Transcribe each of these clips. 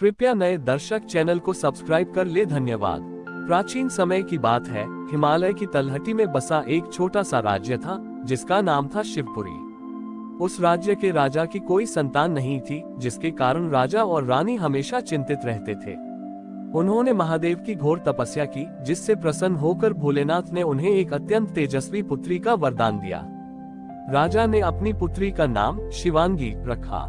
कृपया नए दर्शक चैनल को सब्सक्राइब कर ले। धन्यवाद। प्राचीन समय की बात है, हिमालय की तलहटी में बसा एक छोटा सा राज्य था जिसका नाम था शिवपुरी। उस राज्य के राजा की कोई संतान नहीं थी, जिसके कारण राजा और रानी हमेशा चिंतित रहते थे। उन्होंने महादेव की घोर तपस्या की, जिससे प्रसन्न होकर भोलेनाथ ने उन्हें एक अत्यंत तेजस्वी पुत्री का वरदान दिया। राजा ने अपनी पुत्री का नाम शिवांगी रखा।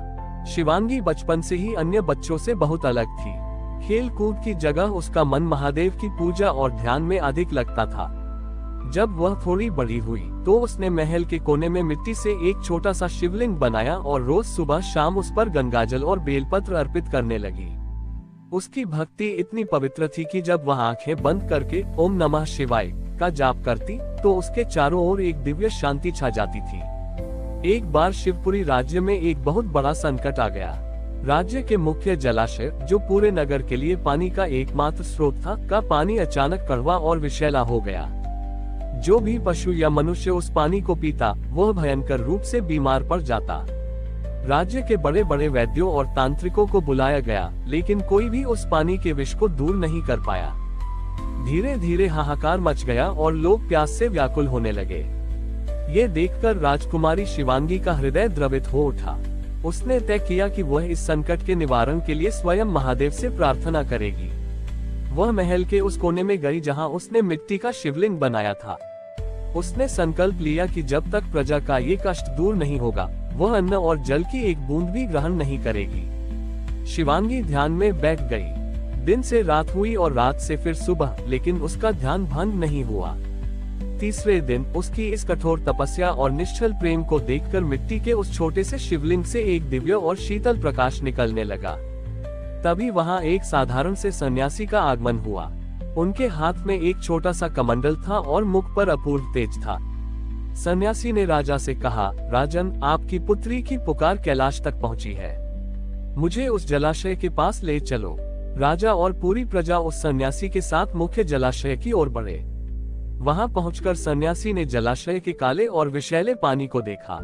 शिवांगी बचपन से ही अन्य बच्चों से बहुत अलग थी। खेल कूद की जगह उसका मन महादेव की पूजा और ध्यान में अधिक लगता था। जब वह थोड़ी बड़ी हुई तो उसने महल के कोने में मिट्टी से एक छोटा सा शिवलिंग बनाया और रोज सुबह शाम उस पर गंगाजल और बेलपत्र अर्पित करने लगी। उसकी भक्ति इतनी पवित्र थी कि जब वह आंखें बंद करके ओम नमः शिवाय का जाप करती तो उसके चारों ओर एक दिव्य शांति छा जाती थी। एक बार शिवपुरी राज्य में एक बहुत बड़ा संकट आ गया। राज्य के मुख्य जलाशय, जो पूरे नगर के लिए पानी का एकमात्र स्रोत था, का पानी अचानक कड़वा और विषैला हो गया। जो भी पशु या मनुष्य उस पानी को पीता वह भयंकर रूप से बीमार पड़ जाता। राज्य के बड़े बड़े वैद्यों और तांत्रिकों को बुलाया गया, लेकिन कोई भी उस पानी के विष को दूर नहीं कर पाया। धीरे धीरे हाहाकार मच गया और लोग प्यास से व्याकुल होने लगे। ये देखकर राजकुमारी शिवांगी का हृदय द्रवित हो उठा। उसने तय किया कि वह इस संकट के निवारण के लिए स्वयं महादेव से प्रार्थना करेगी। वह महल के उस कोने में गई जहां उसने मिट्टी का शिवलिंग बनाया था। उसने संकल्प लिया कि जब तक प्रजा का ये कष्ट दूर नहीं होगा, वह अन्न और जल की एक बूंद भी ग्रहण नहीं करेगी। शिवांगी ध्यान में बैठ गई। दिन से रात हुई और रात से फिर सुबह, लेकिन उसका ध्यान भंग नहीं हुआ। तीसरे दिन उसकी इस कठोर तपस्या और निश्चल प्रेम को देखकर मिट्टी के उस छोटे से शिवलिंग से एक दिव्य और शीतल प्रकाश निकलने लगा। तभी वहां एक साधारण से सन्यासी का आगमन हुआ। उनके हाथ में एक छोटा सा कमंडल था और मुख पर अपूर्व तेज था। सन्यासी ने राजा से कहा, राजन, आपकी पुत्री की पुकार कैलाश तक पहुंची है। मुझे उस जलाशय के पास ले चलो। राजा और पूरी प्रजा उस सन्यासी के साथ मुख्य जलाशय की ओर बढ़े। वहां पहुंचकर सन्यासी ने जलाशय के काले और विषैले पानी को देखा।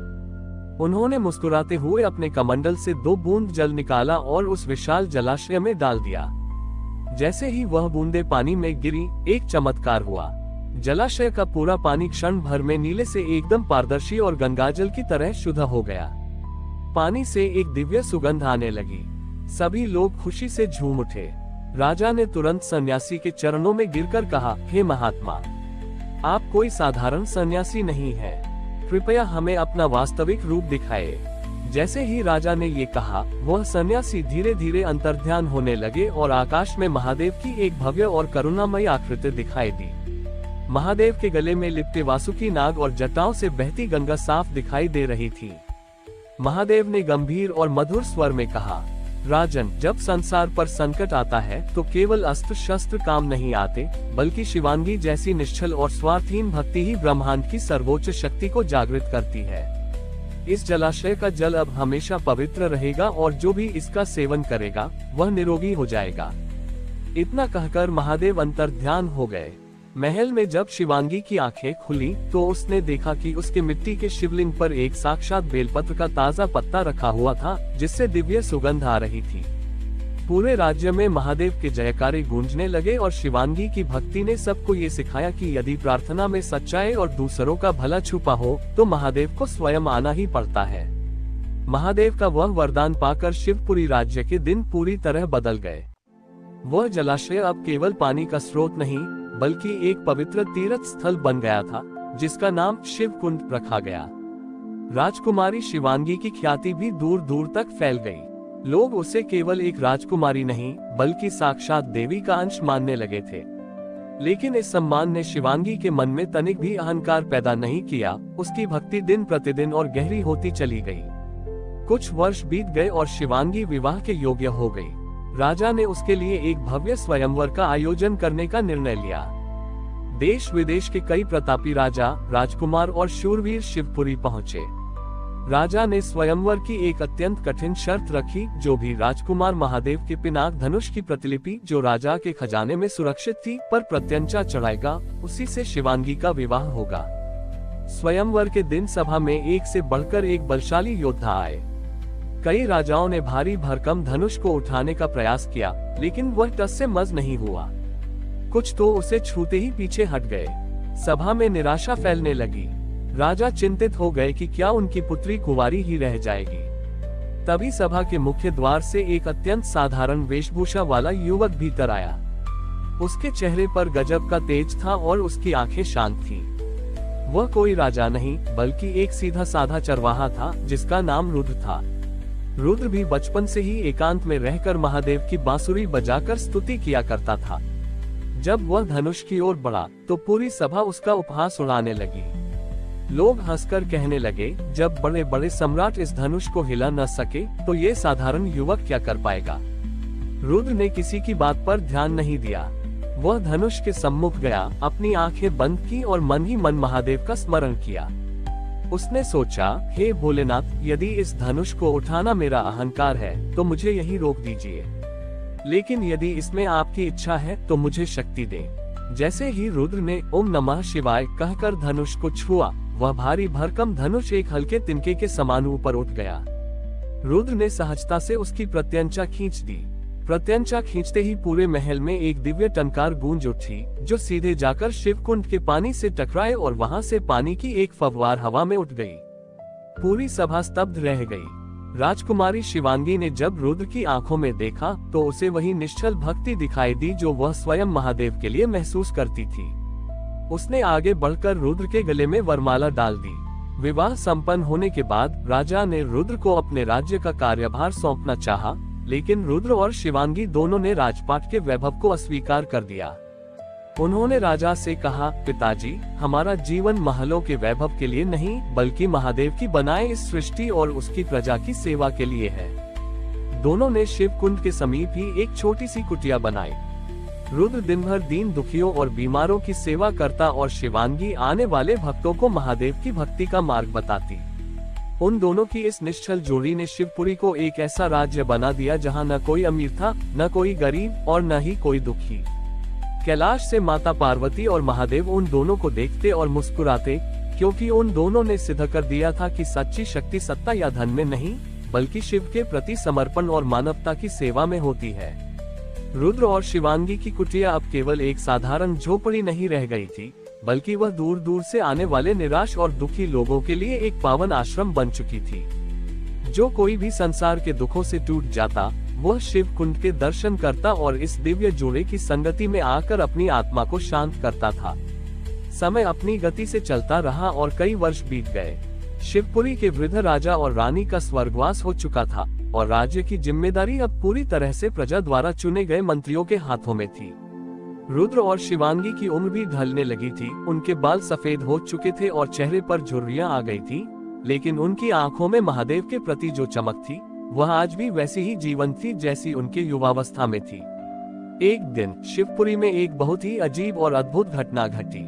उन्होंने मुस्कुराते हुए अपने कमंडल से 2 बूंद जल निकाला और उस विशाल जलाशय में डाल दिया। जैसे ही वह बूंदे पानी में गिरी, एक चमत्कार हुआ। जलाशय का पूरा पानी क्षण भर में नीले से एकदम पारदर्शी और गंगाजल की तरह शुद्ध हो गया। पानी से एक दिव्य सुगंध आने लगी। सभी लोग खुशी से झूम उठे। राजा ने तुरंत सन्यासी के चरणों में गिरकर कहा, हे महात्मा, आप कोई साधारण सन्यासी नहीं है। कृपया हमें अपना वास्तविक रूप दिखाए। जैसे ही राजा ने ये कहा, वह सन्यासी धीरे धीरे अंतर्ध्यान होने लगे और आकाश में महादेव की एक भव्य और करुणामयी आकृति दिखाई दी। महादेव के गले में लिपटे वासुकी नाग और जटाओं से बहती गंगा साफ दिखाई दे रही थी। महादेव ने गंभीर और मधुर स्वर में कहा, राजन, जब संसार पर संकट आता है तो केवल अस्त्र शस्त्र काम नहीं आते, बल्कि शिवांगी जैसी निश्चल और स्वार्थहीन भक्ति ही ब्रह्मांड की सर्वोच्च शक्ति को जागृत करती है। इस जलाशय का जल अब हमेशा पवित्र रहेगा और जो भी इसका सेवन करेगा वह निरोगी हो जाएगा। इतना कहकर महादेव अंतर्ध्यान हो गए। महल में जब शिवांगी की आंखें खुली तो उसने देखा कि उसके मिट्टी के शिवलिंग पर एक साक्षात बेलपत्र का ताजा पत्ता रखा हुआ था, जिससे दिव्य सुगंध आ रही थी। पूरे राज्य में महादेव के जयकारे गूंजने लगे और शिवांगी की भक्ति ने सबको ये सिखाया कि यदि प्रार्थना में सच्चाई और दूसरों का भला छुपा हो तो महादेव को स्वयं आना ही पड़ता है। महादेव का वह वरदान पाकर शिवपुरी राज्य के दिन पूरी तरह बदल गए। वह जलाशय अब केवल पानी का स्रोत नहीं, बल्कि एक पवित्र तीर्थ स्थल बन गया था, जिसका नाम शिव कुंड रखा गया। राजकुमारी शिवांगी की ख्याति भी दूर दूर तक फैल गई। लोग उसे केवल एक राजकुमारी नहीं, बल्कि साक्षात देवी का अंश मानने लगे थे। लेकिन इस सम्मान ने शिवांगी के मन में तनिक भी अहंकार पैदा नहीं किया। उसकी भक्ति दिन प्रतिदिन और गहरी होती चली गई। कुछ वर्ष बीत गए और शिवांगी विवाह के योग्य हो गई। राजा ने उसके लिए एक भव्य स्वयंवर का आयोजन करने का निर्णय लिया। देश विदेश के कई प्रतापी राजा, राजकुमार और शूरवीर शिवपुरी पहुंचे। राजा ने स्वयंवर की एक अत्यंत कठिन शर्त रखी। जो भी राजकुमार महादेव के पिनाक धनुष की प्रतिलिपि जो राजा के खजाने में सुरक्षित थी पर प्रत्यंचा चढ़ाएगा, उसी से शिवांगी का विवाह होगा। स्वयंवर के दिन सभा में एक से बढ़कर एक बलशाली योद्धा आए। कई राजाओं ने भारी भरकम धनुष को उठाने का प्रयास किया, लेकिन वह टस से मस नहीं हुआ। कुछ तो उसे छूते ही पीछे हट गए। सभा में निराशा फैलने लगी। राजा चिंतित हो गए कि क्या उनकी पुत्री कुंवारी ही रह जाएगी। तभी सभा के मुख्य द्वार से एक अत्यंत साधारण वेशभूषा वाला युवक भीतर आया। उसके चेहरे पर गजब का तेज था और उसकी आंखें शांत थीं। वह कोई राजा नहीं, बल्कि एक सीधा साधा चरवाहा था, जिसका नाम रुद्र था। रुद्र भी बचपन से ही एकांत में रहकर महादेव की बांसुरी बजाकर स्तुति किया करता था। जब वह धनुष की ओर बढ़ा, तो पूरी सभा उसका उपहास उड़ाने लगी। लोग हंसकर कहने लगे, जब बड़े बड़े सम्राट इस धनुष को हिला न सके, तो ये साधारण युवक क्या कर पाएगा। रुद्र ने किसी की बात पर ध्यान नहीं दिया। वह धनुष के सम्मुख गया, अपनी आंखें बंद की और मन ही मन महादेव का स्मरण किया। उसने सोचा, हे भोलेनाथ, यदि इस धनुष को उठाना मेरा अहंकार है, तो मुझे यही रोक दीजिए। लेकिन यदि इसमें आपकी इच्छा है, तो मुझे शक्ति दें। जैसे ही रुद्र ने ओम नमः शिवाय कहकर धनुष को छुआ, वह भारी भरकम धनुष एक हल्के तिनके के समान ऊपर उठ गया। रुद्र ने सहजता से उसकी प्रत्यंचा खींच दी। प्रत्यंचा खींचते ही पूरे महल में एक दिव्य टंकार गूंज उठी, जो सीधे जाकर शिवकुंड के पानी से टकराए और वहां से पानी की एक फव्वार हवा में उठ गई। पूरी सभा स्तब्ध रह गई। राजकुमारी शिवांगी ने जब रुद्र की आंखों में देखा, तो उसे वही निश्चल भक्ति दिखाई दी जो वह स्वयं महादेव के लिए महसूस करती थी। उसने आगे बढ़कर रुद्र के गले में वरमाला डाल दी। विवाह संपन्न होने के बाद राजा ने रुद्र को अपने राज्य का कार्यभार सौंपना चाहा, लेकिन रुद्र और शिवांगी दोनों ने राजपाट के वैभव को अस्वीकार कर दिया। उन्होंने राजा से कहा, पिताजी, हमारा जीवन महलों के वैभव के लिए नहीं, बल्कि महादेव की बनाए इस सृष्टि और उसकी प्रजा की सेवा के लिए है। दोनों ने शिवकुंड के समीप ही एक छोटी सी कुटिया बनाई। रुद्र दिन भर दीन दुखियों और बीमारों की सेवा करता और शिवांगी आने वाले भक्तों को महादेव की भक्ति का मार्ग बताती। उन दोनों की इस निश्चल जोड़ी ने शिवपुरी को एक ऐसा राज्य बना दिया जहां न कोई अमीर था, न कोई गरीब और न ही कोई दुखी। कैलाश से माता पार्वती और महादेव उन दोनों को देखते और मुस्कुराते, क्योंकि उन दोनों ने सिद्ध कर दिया था कि सच्ची शक्ति सत्ता या धन में नहीं, बल्कि शिव के प्रति समर्पण और मानवता की सेवा में होती है। रुद्र और शिवांगी की कुटिया अब केवल एक साधारण झोपड़ी नहीं रह गई थी, बल्कि वह दूर दूर से आने वाले निराश और दुखी लोगों के लिए एक पावन आश्रम बन चुकी थी। जो कोई भी संसार के दुखों से टूट जाता, वह शिव कुंड के दर्शन करता और इस दिव्य जोड़े की संगति में आकर अपनी आत्मा को शांत करता था। समय अपनी गति से चलता रहा और कई वर्ष बीत गए। शिवपुरी के वृद्ध राजा और रानी का स्वर्गवास हो चुका था और राज्य की जिम्मेदारी अब पूरी तरह से प्रजा द्वारा चुने गए मंत्रियों के हाथों में थी। रुद्र और शिवांगी की उम्र भी ढलने लगी थी। उनके बाल सफेद हो चुके थे और चेहरे पर झुर्रियां आ गई थी, लेकिन उनकी आंखों में महादेव के प्रति जो चमक थी, वह आज भी वैसी ही जीवंत थी जैसी उनके युवावस्था में थी। एक दिन शिवपुरी में एक बहुत ही अजीब और अद्भुत घटना घटी।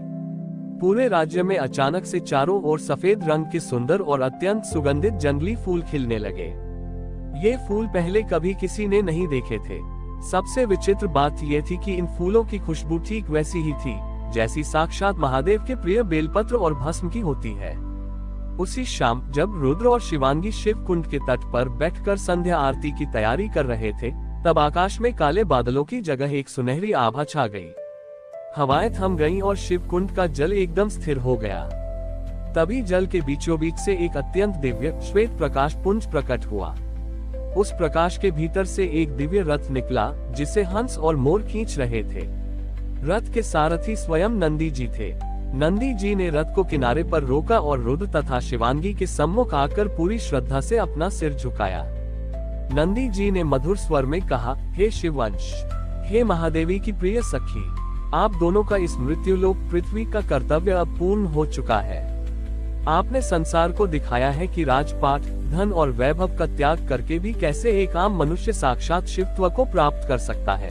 पूरे राज्य में अचानक से चारों ओर सफेद रंग के सुंदर और अत्यंत सुगंधित जंगली फूल खिलने लगे। ये फूल पहले कभी किसी ने नहीं देखे थे। सबसे विचित्र बात यह थी कि इन फूलों की खुशबू ठीक वैसी ही थी जैसी साक्षात महादेव के प्रिय बेलपत्र और भस्म की होती है। उसी शाम जब रुद्र और शिवांगी शिव कुंड के तट पर बैठकर संध्या आरती की तैयारी कर रहे थे, तब आकाश में काले बादलों की जगह एक सुनहरी आभा छा गई। हवाएं थम गईं और शिव कुंड का जल एकदम स्थिर हो गया। तभी जल के बीचों बीच से एक अत्यंत दिव्य श्वेत प्रकाश पुंज प्रकट हुआ। उस प्रकाश के भीतर से एक दिव्य रथ निकला, जिसे हंस और मोर खींच रहे थे। रथ के सारथी स्वयं नंदी जी थे। नंदी जी ने रथ को किनारे पर रोका और रुद्र तथा शिवांगी के सम्मुख आकर पूरी श्रद्धा से अपना सिर झुकाया। नंदी जी ने मधुर स्वर में कहा, हे शिववंश, हे महादेवी की प्रिय सखी, आप दोनों का इस मृत्युलोक पृथ्वी का कर्तव्य अब पूर्ण हो चुका है। आपने संसार को दिखाया है कि राजपाट, धन और वैभव का त्याग करके भी कैसे एक आम मनुष्य साक्षात शिवत्व को प्राप्त कर सकता है।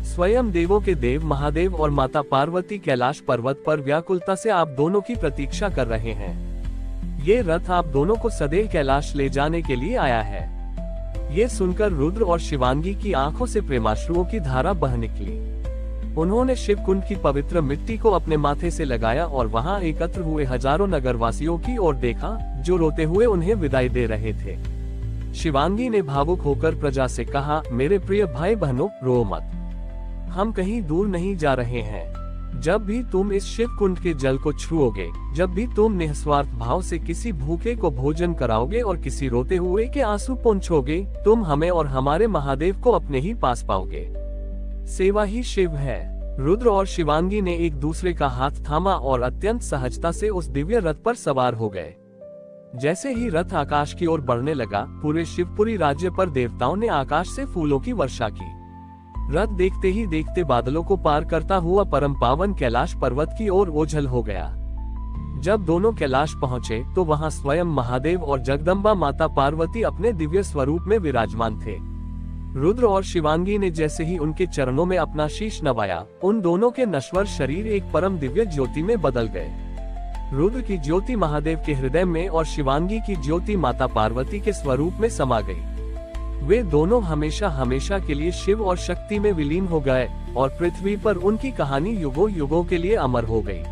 स्वयं देवों के देव महादेव और माता पार्वती कैलाश पर्वत पर व्याकुलता से आप दोनों की प्रतीक्षा कर रहे हैं। ये रथ आप दोनों को सदैव कैलाश ले जाने के लिए आया है। ये सुनकर रुद्र और शिवांगी की आंखों से प्रेमाश्रुओं की धारा बह निकली। उन्होंने शिवकुंड की पवित्र मिट्टी को अपने माथे से लगाया और वहां एकत्र हुए हजारों नगरवासियों की ओर देखा, जो रोते हुए उन्हें विदाई दे रहे थे। शिवांगी ने भावुक होकर प्रजा से कहा, मेरे प्रिय भाई बहनों, रो मत। हम कहीं दूर नहीं जा रहे हैं। जब भी तुम इस शिव कुंड के जल को छुओगे, जब भी तुम निस्वार्थ भाव से किसी भूखे को भोजन कराओगे और किसी रोते हुए के आंसू पोंछोगे, तुम हमें और हमारे महादेव को अपने ही पास पाओगे। सेवा ही शिव है। रुद्र और शिवांगी ने एक दूसरे का हाथ थामा और अत्यंत सहजता से उस दिव्य रथ पर सवार हो गए। जैसे ही रथ आकाश की ओर बढ़ने लगा, पूरे शिवपुरी राज्य पर देवताओं ने आकाश से फूलों की वर्षा की। रथ देखते ही देखते बादलों को पार करता हुआ परम पावन कैलाश पर्वत की ओर ओझल हो गया। जब दोनों कैलाश पहुंचे तो वहां स्वयं महादेव और जगदम्बा माता पार्वती अपने दिव्य स्वरूप में विराजमान थे। रुद्र और शिवांगी ने जैसे ही उनके चरणों में अपना शीश नवाया, उन दोनों के नश्वर शरीर एक परम दिव्य ज्योति में बदल गए। रुद्र की ज्योति महादेव के हृदय में और शिवांगी की ज्योति माता पार्वती के स्वरूप में समा गई। वे दोनों हमेशा हमेशा के लिए शिव और शक्ति में विलीन हो गए और पृथ्वी पर उनकी कहानी युगों युगों के लिए अमर हो गई।